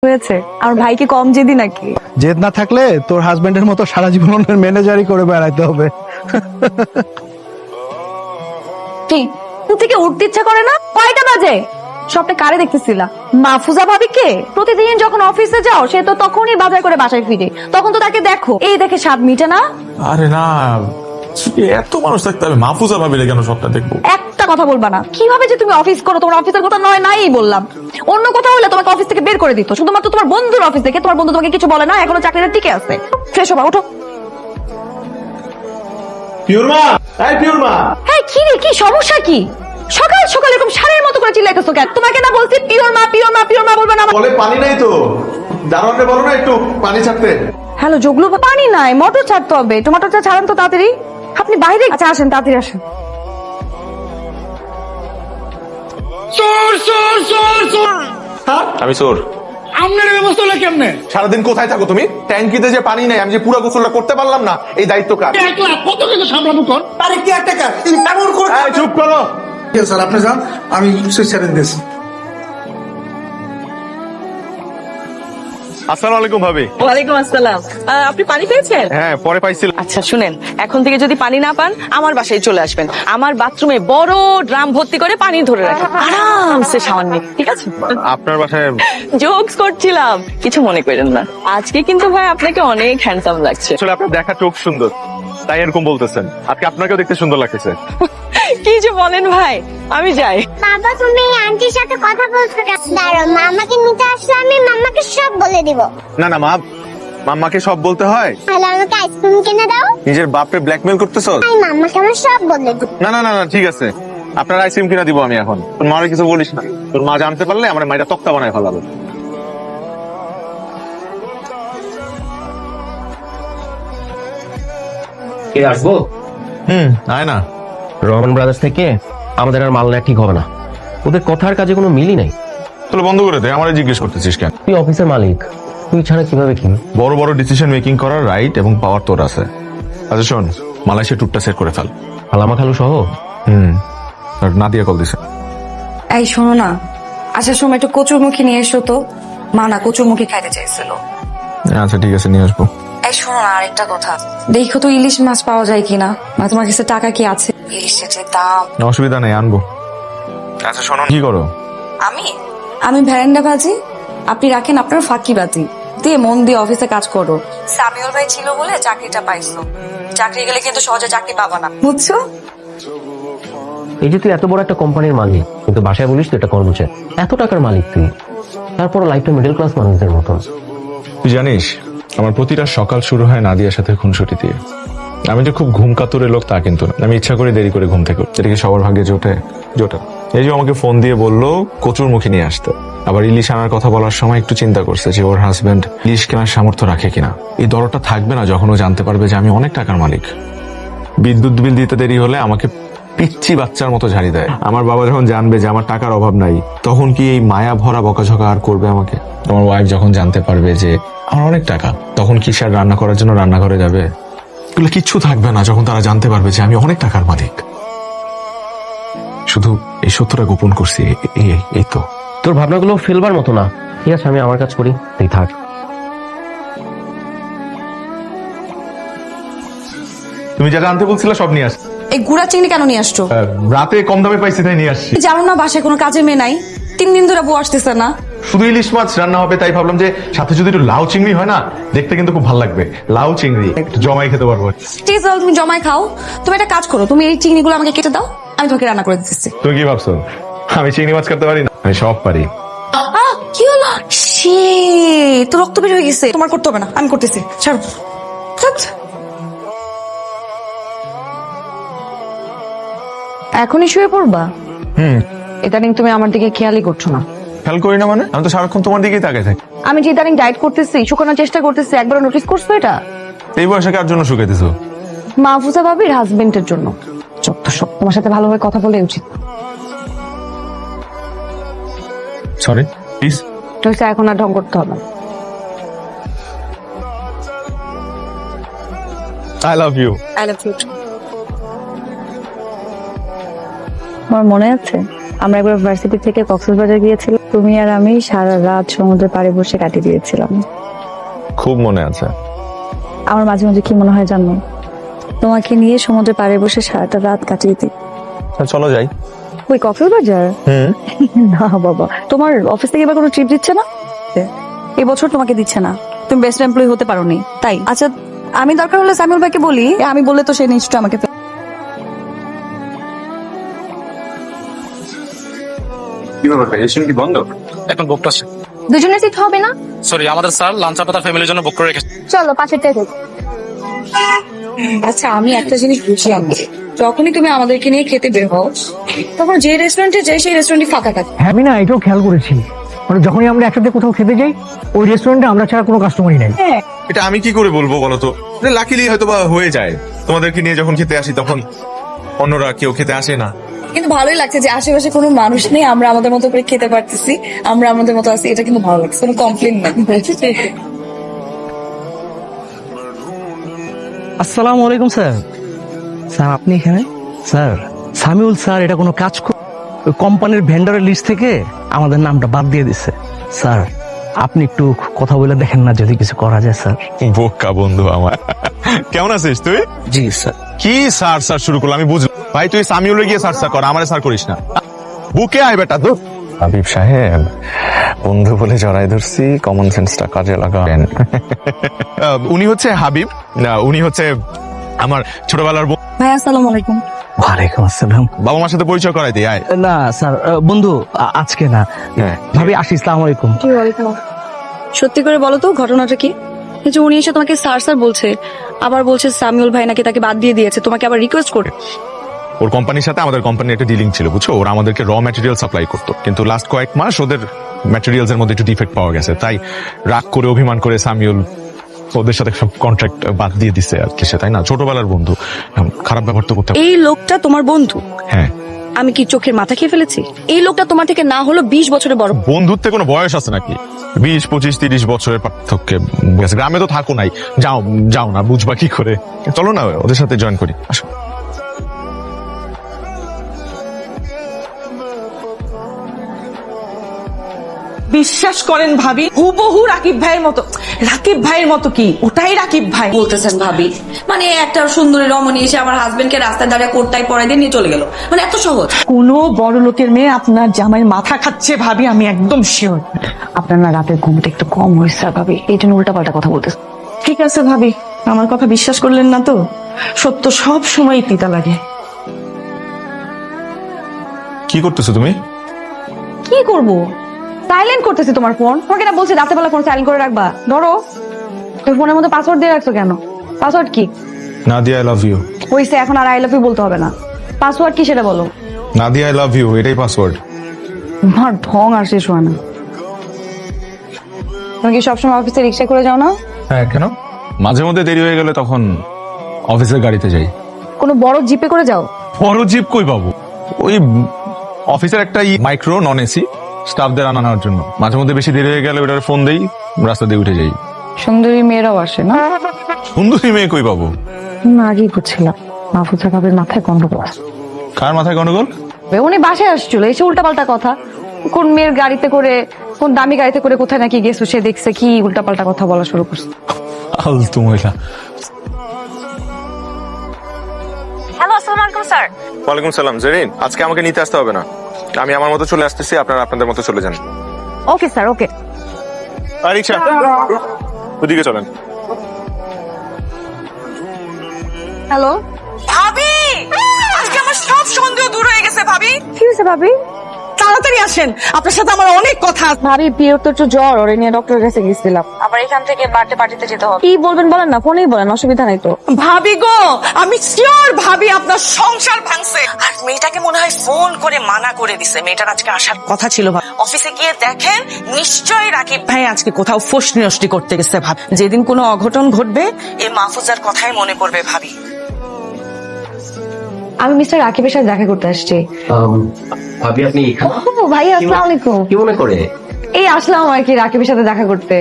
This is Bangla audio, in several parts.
হয়েছে? আমার ভাই কি কম জেদি নাকি? জেদ না থাকলে তোর হাজবেন্ডের মতো সারা জীবনের ম্যানেজারই করে বেড়াইতে হবে। ঠিক থেকে উঠতে ইচ্ছা করে না? কয়টা বাজে? সবটা কারে দেখতেছিলা? মাহফুজা ভাবিকে? প্রতিদিন যখন অফিসে যাও সে তো তখনই বাজার করে বাসায় ফিরে, তখন তো তাকে দেখো, এই দেখে স্বাদ মিটে না? আরে না, এত মানুষ থাকতে হবে মাহফুজা ভাবিলে কেন সবটা দেখবো? একটা কথা বলবা না। কিভাবে যে তুমি অফিস করো, তোমার অফিসের কথা নয় নাই বললাম। অন্য কথা হলে তোমাকে অফিস থেকে বের করে দিত, শুধুমাত্র তোমার বন্ধুর অফিস থেকে। তোমার বন্ধু তোমাকে কিছু বলে না? এখনো চাকরিটা টিকে আছে। ফ্রেশ হবা, ওঠো। পিওরমা, এই পিওরমা। হ্যাঁ কি রে, কি সমস্যা কি? সকাল সকাল এরকম সারের মতো করে চিল্লাইতেছো কেন? তোমাকে না বলছি পিওর মা পিওর মা পিওর মা বলবে না? বলে পানি নাই তো, দারোয়ানকে বলো না একটু পানি ছাড়তে। হ্যালো জগলু, পানি নাই, মোটর ছাড়তে হবে। মোটরটা ছাড়েন তো তাড়াতাড়ি। আপনি বাইরে, আচ্ছা আসেন, তাড়াতাড়ি আসেন। আমি চোর। আপনার ব্যবস্থা হলো কেমনে? সারাদিন কোথায় থাকো তুমি? ট্যাঙ্কিতে যে পানি নেই, আমি যে পুরো গোসলটা করতে পারলাম না, এই দায়িত্ব কার? একলা কত কিছু সামলাবো কর। আরে কি একটা কাজ এমন করে। এই চুপ করো। স্যার আপনি যান, আমি সুইচ ছেড়ে দিয়েছি। আসসালামু আলাইকুম ভাবি। ওয়ালাইকুম আসসালাম। আপনি পানি পেয়েছেন? হ্যাঁ, পরে পাইছিল। আচ্ছা শুনেন, এখন থেকে যদি পানি না পান আমার বাসায় চলে আসবেন। আমার বাথরুমে বড় ড্রাম ভর্তি করে পানি ধরে রাখেন, আরামসে শাওয়ার নিন, ঠিক আছে? আপনার বাসায় জোকস করছিলাম, কিছু মনে করেন না। আজকে কিন্তু ভাই আপনাকে অনেক হ্যান্ডসাম লাগছে। আসলে আপনার দেখা চোখ সুন্দর, তাই এরকম বলতেছেন। আজকে আপনাকেও দেখতে সুন্দর লাগতেছে। কি যে বলেন ভাই, আমি যাই। বাবা তুমি আন্টির সাথে কথা বলছো কেন? দাঁড়াও, মামাকে নিতে আসলে আমি মামাকে সব বলে দিব। না না মা, মাম্মাকে সব বলতে হয়? তাহলে আমাকে আইসক্রিম কিনে দাও। নিজের বাপকে ব্ল্যাকমেল করতেছ? আমি মামাকে আমার সব বলে দিব। না না না না, ঠিক আছে, আপনার আইসক্রিম কিনা দিব আমি এখন। তোর মারে কিছু বলিস না, তোর মা জানতে পারলে আমার মাইটা তক্তা বানায় ফেলাবে। আসবো। আয় না। রহমান ব্রাদার্স থেকে আমাদের আর মাল নেওয়া ঠিক হবে না। ওদের কথার কাজে কোনো মিলই নাই। তাহলে বন্ধ করে দে, আমারে জিজ্ঞেস করতেছিস কেন? তুই অফিসের মালিক, তুই ছাড়া কিভাবে কি? বড় বড় ডিসিশন মেকিং করার রাইট এবং পাওয়ার তোর আছে। আচ্ছা শোন, মালয়েশিয়া ট্যুরটা সেট করে ফেল। খালামা খালু সহ। আর নাদিয়া কল দিছে। এই শোনো না, আসার সময় একটু কচুরমুখী নিয়ে এসো তো। মা না কচুরমুখী খাইতে চাইছিল। আচ্ছা ঠিক আছে, নিয়ে আসবো। এই শোনো না, আরেকটা কথা, দেখো তো ইলিশ মাছ পাওয়া যায় কিনা। মানে তোমার কাছে টাকা কি আছে? ইলিশের যে দাম। অসুবিধা নেই, আনবো। আচ্ছা শোনো, কি করো? আমি আমি ভ্যারেন্ডা ভাজি, আপনি রাখেন আপনার ফাঁকি বাতি দিয়ে মন দিয়ে অফিসে কাজ করো। সামিউল ভাই ছিল বলে চাকরিটা পাইছো। চাকরি গেলে কিন্তু সহজে চাকরি পাবা না, বুঝছো? এই যে তুই এত বড় একটা কোম্পানির মালিক, কিন্তু বাসায় বলিস তুই একটা কর্মচারী। এত টাকার মালিক তুই, তারপর লাইফটা মিডল ক্লাস মানুষদের মতন। তুই জানিস আমার প্রতিটা সকাল শুরু হয় নাদিয়ার সাথে খুনসুটি দিয়ে। আমি যে খুব ঘুম কাতুরে লোক তা কিন্তু না, আমি ইচ্ছা করে দেরি করে ঘুম থেকে উঠি। এটা কি সবার ভাগ্যে জোটে? জোটে। এই যে আমাকে ফোন দিয়ে বললো কচুর মুখে নিয়ে আসতে। আবার ইলিশ আনার কথা বলার সময় একটু চিন্তা করছে যে ওর হাজবেন্ড ইলিশ কেনার সামর্থ্য রাখে কিনা। এই দরটা থাকবে না যখন ও জানতে পারবে যে আমি অনেক টাকার মালিক। বিদ্যুৎ বিল দিতে দেরি হলে আমাকে পিচ্ছি বাচ্চার মতো ঝাড়ি দেয়। আমার বাবা যখন জানবে যে আমার টাকার অভাব নাই, তখন কি এই মায়া ভরা বকাঝকা আর করবে আমাকে? আমার ওয়াইফ যখন জানতে পারবে যে আমার অনেক টাকা, তখন কি সে আর রান্না করার জন্য রান্নাঘরে যাবে? এগুলো কিচ্ছু থাকবে না যখন তারা জানতে পারবে যে আমি অনেক টাকার মালিক। শুধু এই সত্যটা গোপন করছি, এই তো। তোর ভাবনাগুলো ফেলবার মতো না। ঠিক আছে, আমি আমার কাজ করি, তুই থাক। তুমি যা আনতে বলছিলে সব নিয়ে আসছি। এই গুড়া চিংড়ি কেন নিয়ে আসছো? রাতে কম দামে পাইছি তাই নিয়ে আসছি। জানো না বাসায় কোনো কাজে মেয়ে নাই, 3 দিন ধরে বউ আসতেছে না। শুধু ইলিশ মাছ রান্না হবে তাই ভাবলাম যে সাথে যদি একটু লাউ চিংড়ি হয় না, দেখতে কিন্তু খুব ভালো লাগবে। লাউ চিংড়ি একটু জমাই খেতে পারবো। ঠিক আছে, তুমি জমাই খাও। তুমি একটা কাজ করো, তুমি এই চিংড়িগুলো আমাকে কেটে দাও, আমি তোমাকে রান্না করে দিতেছি। তুমি কি ভাবছো আমি চিংড়ি মাছ খেতে পারি না? আমি সব পারি। কি হলো? শি, তো রক্ত বের হয়ে গেছে। তোমার করতে হবে না, আমি করতেছি। ছাড়ো। এখনই শুয়ে পড়বা? ইদানিং তুমি আমার দিকে খেয়ালই করছো না। খেয়াল করি না মানে? আমি তো সারাক্ষণ তোমার দিকেই তাকাই থাকি। আমি যে ইদানিং ডায়েট করতেছি, শুকানোর চেষ্টা করতেছি, একবার নোটিস করছো এটা? এই বয়সে কার জন্য শুকাইতেছো? মাহফুজা ভাবির হাজবেন্ডের জন্য। যত সব, তোমার সাথে ভালোভাবে কথা বলে উচিত। Sorry please. তুমি এখন আর ঢং করতে হবে না। I love you. I love you. তোমার মনে আছে আমরা একবার ভার্সিটি থেকে কক্সবাজার গিয়েছিলাম, তুমি আর আমি সারা রাত সমুদ্রের পাড়ে বসে কাটিয়ে দিয়েছিলাম। খুব মনে আছে। আমার মাঝে মাঝে কি মনে হয় জানো, তোমাকে নিয়ে সমুদ্রের পাড়ে বসে সারাটা রাত কাটিয়ে দিই। চলো যাই। ওই কক্সবাজার? না বাবা, তোমার অফিস থেকে এবার কোনো ট্রিপ দিচ্ছে না? এই বছর তোমাকে দিচ্ছে না, তুমি বেস্ট এমপ্লয়ি হতে পারোনি তাই। আচ্ছা, আমি দরকার হলে সামিউল ভাইকে বলি, আমি বললে তো সে নিশ্চয় আমাকে কি ব্যাপার ভাই, এসিন কি বন্ধ? এখন বুকটা দুজনের সিট হবে না? সরি, আমাদের স্যার লাঞ্চ আপাতার ফ্যামিলির জন্য বুক করে রেখেছে। চলো পাশের টেবিল। আচ্ছা, আমি একটা জিনিস বুঝলাম না, যখনই তুমি আমাদেরকে নিয়ে খেতে বের হও তখন যে রেস্টুরেন্টে যাই সেই রেস্টুরেন্টই ফাঁকা থাকে। হ্যাঁ, আমি না এটাও খেয়াল করেছি, মানে যখনই আমরা একসাথে কোথাও খেতে যাই ওই রেস্টুরেন্টে আমরা ছাড়া কোনো কাস্টমারই নাই। এটা আমি কি করে বলবো বলো তো? লাকিলি হয়তো বা হয়ে যায়, তোমাদেরকে নিয়ে যখন খেতে আসি তখন অন্যরা কেউ খেতে আসে না। কিন্তু ভালোই লাগছে যে আশেপাশে কোনো মানুষ নেই, আমরা আমাদের মতো করে খেতে পারতেছি, আমরা আমাদের মতো আছি, এটা কিন্তু ভালো লাগছে, কোনো কমপ্লেন নাই। আসসালামু আলাইকুম স্যার। স্যার আপনি এখানে? স্যার সামিউল স্যার এটা কোনো কাজ কোম্পানির ভেন্ডারের লিস্ট থেকে আমাদের নামটা বাদ দিয়ে দিচ্ছে। স্যার আপনি একটু কথা বলে দেখেন না, যদি কিছু করা যায় স্যার। বোকা বন্ধু আমার। কেমন আছিস তুই? জি স্যার। কি স্যার স্যার শুরু করলো আমি বুঝলাম। ভাই তুই সামিউলে গিয়ে স্যার স্যার কর, আমারে স্যার করিস না। বুকে আয় বেটা তো। হাবিব সাহেব, বন্ধু বলে জড়াই ধরছি, কমন সেন্সটা কাজে লাগাবেন। উনি হচ্ছে হাবিব, না উনি হচ্ছে আমার ছোটবেলার ভাই আসসালামু আলাইকুম। ওয়ালাইকুম আসসালাম। বাবা মার সাথে পরিচয় করাই দিই আয়। না স্যার, বন্ধু আজকে না। হ্যাঁ। ভাবি আসি, আসসালামু আলাইকুম। সত্যি করে বলো তো ঘটনাটা কি? এই যে উনি এসে তোমাকে স্যার স্যার বলছে, আবার বলছে সামিউল ভাই নাকি তাকে বাদ দিয়ে দিয়েছে, তোমাকে আবার রিকোয়েস্ট করে। ওর কোম্পানির সাথে আমাদের কোম্পানির একটা ডিলিং ছিল বুঝছো, ওরা আমাদেরকে র ম্যাটেরিয়াল সাপ্লাই করতো, কিন্তু লাস্ট কয়েক মাস ওদের ম্যাটেরিয়ালস এর মধ্যে একটু ডিফেক্ট পাওয়া গেছে, তাই রাগ করে অভিমান করে সামিউল ওদের সাথে সব কন্ট্রাক্ট বাদ দিয়ে দিচ্ছে আর কিছু, তাই না? ছোটবেলার বন্ধু, খারাপ ব্যবহার তো করতে। এই লোকটা তোমার বন্ধু? হ্যাঁ। আমি কি চোখের মাথা খেয়ে ফেলেছি? এই লোকটা তোমার থেকে না হলো 20 বছরের বড়। বন্ধুত্বে কোনো বয়স আছে নাকি? 20, 25, 30 বছরের পার্থক্যে গেছে। গ্রামে তো থাকো নাই, যাও যাও না, বুঝবা কি করে? চলো না ওদের সাথে জয়েন করি, আসো। বিশ্বাস করেন ভাবি, হুবহু রাকিব ভাইয়ের মতো। রাকিব ভাইয়ের মতো কি, ওটাই রাকিব ভাই বলতেছেন ভাবি? মানে একটা সুন্দরী রমণী এসে আমার হাজবেন্ডকে রাস্তায় দাঁড়িয়ে কোটটাই পরাই দিয়ে নিয়ে চলে গেল, মানে এত সহজ? কোন বড় লোকের মেয়ে আপনার জামাইয়ের মাথা খাচ্ছে ভাবি, আমি একদম শিওর। আপনার না রাতের ঘুমটা একটু কম হয়েছে ভাবি, এই জন্য উল্টাপাল্টা কথা বলতেছে। ঠিক আছে ভাবি, আমার কথা বিশ্বাস করলেন না তো? সত্য সব সময় তিতা লাগে। কি করতেছো তুমি? কি করব? সাইলেন্ট করতেছি তোমার ফোন। তোমাকে না বলছি রাতে বেলা ফোন সাইলেন্ট করে রাখবা, ধরো। তুমি ফোনের মধ্যে পাসওয়ার্ড দিয়ে রাখছো কেন? পাসওয়ার্ড কি? Nadia I love you. হইছে, এখন আর আই লাভ ইউ বলতে হবে না। পাসওয়ার্ড কি সেটা বলো। নাদিয়া আই লাভ ইউ, এটাই পাসওয়ার্ড। আমার ঢং আর শেষ হয় না। তুমি কি সবসময় অফিসে রিক্সা করে যাও না? হ্যাঁ, কেন? মাঝে মধ্যে দেরি হয়ে গেলে তখন অফিসের গাড়িতে যাই। কোনো বড় জিপে করে যাও? বড় জিপ কই পাবো? ওই অফিসের একটা মাইক্রো নন এসি স্টাফদের আনানোর জন্য। মাঝে মধ্যে বেশি দেরি হয়ে গেলে ওটার ফোন দেই, রাস্তা দিয়ে উঠে যাই। সুন্দরী মেয়েরাও আসে না? সুন্দরী মেয়ে কই পাবো? আগেই বুঝছিলাম মাহফুজা ভাবের মাথায় গন্ডগোল আছে। কার মাথায় গন্ডগোল? উনি বাসায় আসছিল, এসে উল্টাপাল্টা কথা, কোন মেয়ের গাড়িতে করে, কোন দামি গাড়িতে করে কোথায় নাকি গেছো, সে দেখছে কি উল্টাপাল্টা কথা বলা শুরু করছে। ফালতু মহিলা। হ্যালো, আসসালামু আলাইকুম স্যার। ওয়ালাইকুম সালাম। জেরিন, আজকে আমাকে নিতে আসতে হবে না, আমি আমার মতো চলে আসতেছি, আপনারা আপনাদের মতো চলে যান। ওকে স্যার, ওকে। আর রিক্সা ওদিকে চলেন। হ্যালো ভাবি, আজকে আমার সব সন্দেহ দূর হয়ে গেছে ভাবি। কি হয়েছে ভাবি? তাড়াতাড়ি আসেন, আপনার সাথে আমার অনেক কথা আছে। ভাবি পিওর তো একটু জ্বর, ওরে নিয়ে ডক্টরের কাছে গেছিলাম, আবার এখান থেকে বার্থডে পার্টিতে যেতে হবে। কি বলবেন বলেন না, ফোনেই বলেন, অসুবিধা নাই তো। ভাবি গো, আমি শিওর ভাবি আপনার সংসার ভাঙছে। আর মেয়েটাকে মনে হয় ফোন করে মানা করে দিছে। মেয়েটার আজকে আসার কথা ছিল, অফিসে গিয়ে দেখেন নিশ্চয়ই রাকিব ভাই আজকে কোথাও ফোসনি নষ্টি করতে গেছে। ভাবি যেদিন কোনো অঘটন ঘটবে এই মাহফুজার কথাই মনে পড়বে ভাবি। আমি মিস্টার রাকিবের সাথে দেখা করতে আসছি। ভাবি আপনি ভাই আসসালামু আলাইকুম। কি মনে করে? এই আসলাম আর কি রাকিবের সাথে দেখা করতে।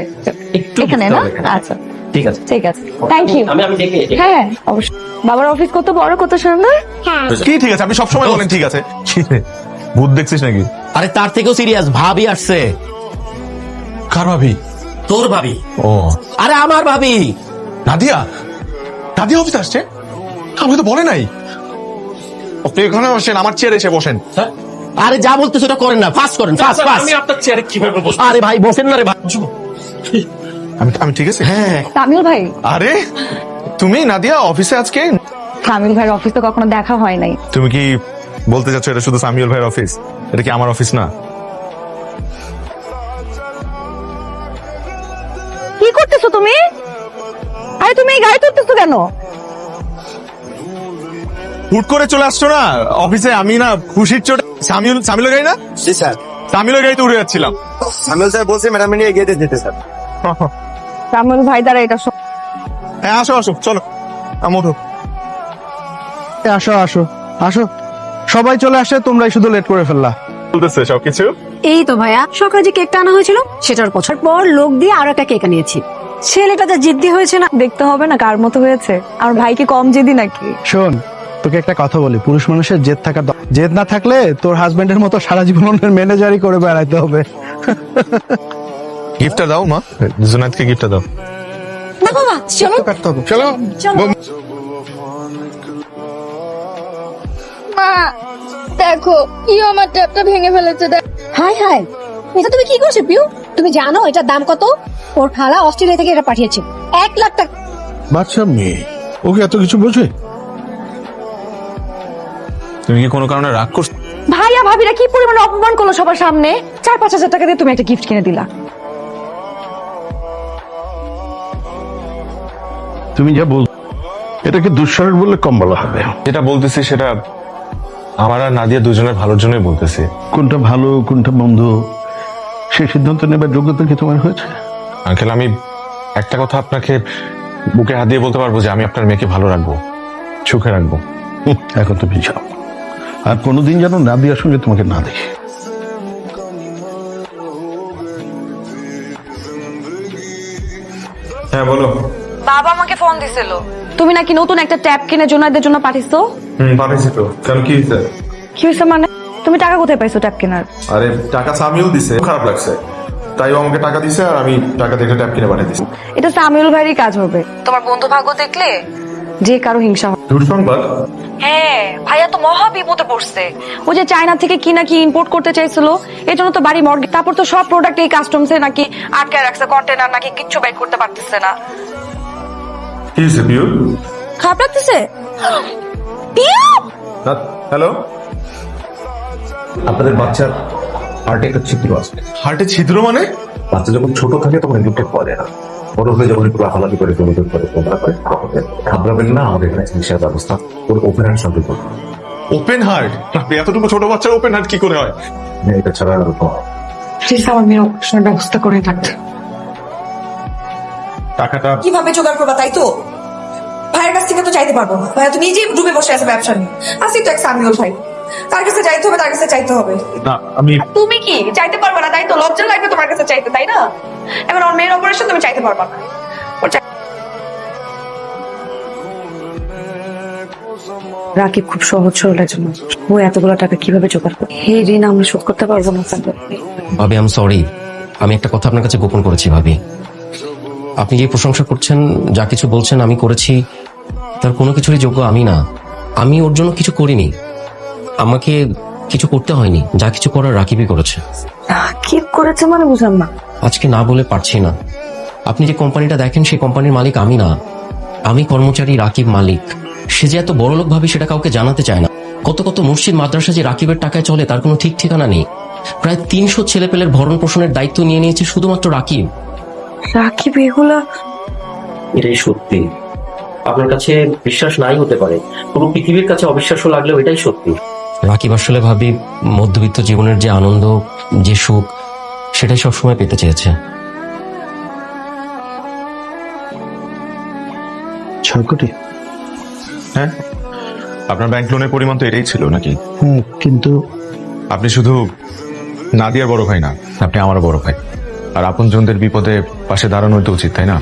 এখানে না? আচ্ছা ঠিক আছে, ঠিক আছে, থ্যাংক ইউ। আমি ডেকে। হ্যাঁ অবশ্যই। বাবার অফিস কত বড়, কত সুন্দর। হ্যাঁ কি ঠিক আছে? আপনি সবসময় বলেন ঠিক আছে। ভূত দেখছিস নাকি? আরে তার থেকেও সিরিয়াস, ভাবি আসছে। কার ভাবি? তোর ভাবি। ও আরে আমার ভাবি। নাদিয়া, নাদিয়া অফিস আসছে? আমাকে তো বলে নাই। আপনি এখানে বসেন, আমার চেয়ারে এসে বসেন। আরে যা বলতে সেটা করেন না, ফাস্ট করেন, ফাস্ট ফাস্ট। আমি আপনার চেয়ারে কিভাবে বসবো? আরে ভাই বসেন না রে ভাই। আমি ঠিক আছে? হ্যাঁ সামিউল ভাই, আরে তুমি নাদিয়া অফিসে আজকে? সামিউল ভাইয়ের অফিস তো কখনো দেখা হয় নাই। তুমি কি বলতে চাচ্ছ এটা শুধু সামিউল ভাইয়ের অফিস? এটা কি আমার অফিস না? কি করতেছো তুমি? আরে তুমি এই গাড়ি তুলতেছো কেন? হুট করে চলে আসছো না অফিসে? আমি না খুশির চোট সামিউলের গাড়ি না? জি স্যার। সামিউলের গাড়িতে উড়ে যাচ্ছিলাম। সামিউল স্যার বলছে ম্যাডাম নিয়ে গেটে যেতে স্যার। সামিউল ভাই দ্বারা এটা হ্যাঁ আসো আসো, চলো আমোধ। আসো আসো আসো, সবাই চলে আসে, তোমরাই শুধু লেট করে ফেললা। বলতেছে সবকিছু। এই তো ভাইয়া, সকালে যে কেকটা আনা হয়েছিল সেটার বছর পর লোক দিয়ে আরো একটা কেক আনিয়েছি। ছেলেটা যা জিদ্দি হয়েছে না। দেখতে হবে না কার মতো হয়েছে। আমার ভাই কি কম জেদি নাকি? শোন, তোকে একটা কথা বলি, পুরুষ মানুষের জেদ থাকার জেদ না থাকলে তোর হাজবেন্ডের মতো সারা জীবন ওনার ম্যানেজারই করে বেড়াইতে হবে। গিফটটা দাও মা, জুনায়েদকে গিফটটা দাও। না বাবা, চলো কাটতে হবে, চলো। মা দেখো কি আমার ট্যাপটা ভেঙে ফেলেছে। হাই হাই, এটা তুমি কি করছো পিউ? তুমি জানো এটার দাম কত? ওর খালা অস্ট্রেলিয়া থেকে এটা পাঠিয়েছে, 1 লাখ টাকা। বাচ্চা মেয়ে, ওকে এত কিছু বোঝে? তুমি কি কোনো কারণে রাগ করছো? ভাইয়া ভাবিরা কি পরিমাণে অপমান করলো সবার সামনে। 4-5 হাজার টাকা দিয়ে তুমি একটা গিফট কিনে দিলা। তুমি যা বল, এটাকে দুঃসাহস বললে কম বলা হবে। যেটা বলতেছি সেটা আমার আর নাদিয়া দুজনের ভালোর জন্যই বলতেছি। কোনটা ভালো কোনটা মন্দ সেই সিদ্ধান্ত নেবার যোগ্যতা কি তোমার হয়েছে? আঙ্কেল, আমি একটা কথা আপনাকে বুকে হাত দিয়ে বলতে পারবো যে আমি আপনার মেয়েকে ভালো রাখবো, সুখে রাখবো। এখন তুমি যাও, আর কোনোদিন যেন নাদিয়ার সঙ্গে তোমাকে না দেখি। হ্যাঁ বলো। বাবা আমাকে ফোন দিছিল, তুমি নাকি নতুন একটা ট্যাব কিনে জোনাইদের জন্য পাঠিয়েছো। পাঠিয়েছি তো। কেন, কি হয়েছে? কি হয়েছে মানে? তুমি টাকা কোথায় পাইছো ট্যাব কেনার? আরে টাকা সামিউল দিছে, খারাপ লাগছে তাই ও আমাকে টাকা দিছে, আর আমি টাকা দেখে ট্যাব কিনে পাঠিয়ে দিছি। এটা সামিউল ভাইয়েরই কাজ হবে। তোমার বন্ধু ভাগ্য দেখলে যে কারো হিংসা হয়। সংবাদ? হ্যাঁ, ভাইয়া তো মহা বিপদে পড়ছে। ও যে চায়না থেকে কি নাকি ইম্পোর্ট করতে চাইছিল, এর জন্য তো বাড়ি মর্গে। তারপর তো সব প্রোডাক্ট এই কাস্টমসে নাকি আটকায় রাখছে, কন্টেনার নাকি কিচ্ছু বের করতে পারতেছে না। কি হয়েছে পিউ? খারাপ লাগতেছে? পিউ, হ্যালো। আপনাদের বাচ্চার হার্টে একটা ছিদ্র আছে। হার্টে ছিদ্র মানে? বাচ্চা যখন ছোট থাকে তখন ইনফেক্টেড পাওয়া যায় না, বড় হয়ে যখন একটু লাফালাফি করে দৌড়দৌড় করে তোমরা করে ঘাবড়াবেন না, আমাদের এখানে চিকিৎসার ব্যবস্থা ওর ওপেন হার্ট সার্জারি করবো। Open heart? এতটুকু ছোট বাচ্চার ওপেন হার্ট কি করে হয়? এটা ছাড়া আর প্লিজ আমার মেয়ের অপারেশনের ব্যবস্থা করে রাখতে। টাকাটা কিভাবে জোগাড় করবা তাই তো? ভাইয়ের কাছ থেকে তো চাইতে পারবো না। ভাইয়া তো নিজেই ডুবে বসে আছে ব্যবসা নিয়ে। আসি তো এক সামিউল ভাই, তার কাছে চাইতে হবে, তার কাছে চাইতে হবে। না, আমি তুমি কি চাইতে পারবে না তাই তো? লজ্জা লাগবে তোমার কাছে চাইতে, তাই না? এখন ওর মেয়ের অপারেশন তুমি চাইতে পারবা না। রাকিব খুব সহজ সরল একজন মানুষ। ও এতগুলো টাকা কিভাবে জোগাড় করে? এই ঋণ আমরা শোধ করতে পারবো না। ভাবি আই এম সরি, আমি একটা কথা আপনার কাছে গোপন করেছি। ভাবি, আপনি যে প্রশংসা করছেন, যা কিছু বলছেন আমি করেছি, তার কোনো কিছুরই যোগ্য আমি না। আমি ওর জন্য কিছু করিনি, আমাকে কিছু করতে হয়নি। যা কিছু করার রাকিবই করেছে। রাকিব করেছে মানে বুঝলাম না। আজকে না বলে পারছি না। আপনি যে কোম্পানিটা দেখেন সেই কোম্পানির মালিক আমি না, আমি কর্মচারী, রাকিব মালিক। সে যে এত বড় লোক ভাবি সেটা কাউকে জানাতে চায় না। কত কত মসজিদ মাদ্রাসা যে রাকিবের টাকায় চলে তার কোনো ঠিক ঠিকানা নেই। প্রায় 300 ছেলেপেলের ভরণ পোষণের দায়িত্ব নিয়ে নিয়েছে শুধুমাত্র রাকিব। রাকিব এগুলা? এটাই সত্যি। আপনার কাছে বিশ্বাস নাই হতে পারে, পুরো পৃথিবীর কাছে অবিশ্বাস্য লাগলেও এটাই সত্যি। রাকিব আসলে ভাবি মধ্যবিত্ত জীবনের যে আনন্দ, যে সুখ, সেটাই সবসময় পেতে চেয়েছে। 6 কোটি? হ্যাঁ, আপনার ব্যাংক লোনের পরিমাণ তো এটাই ছিল নাকি? কিন্তু আপনি শুধু নাদিয়ার বড় ভাই না, আপনি আমারও বড় ভাই। আর আপনজনদের বিপদে পাশে দাঁড়ানোই তো উচিত, তাই না?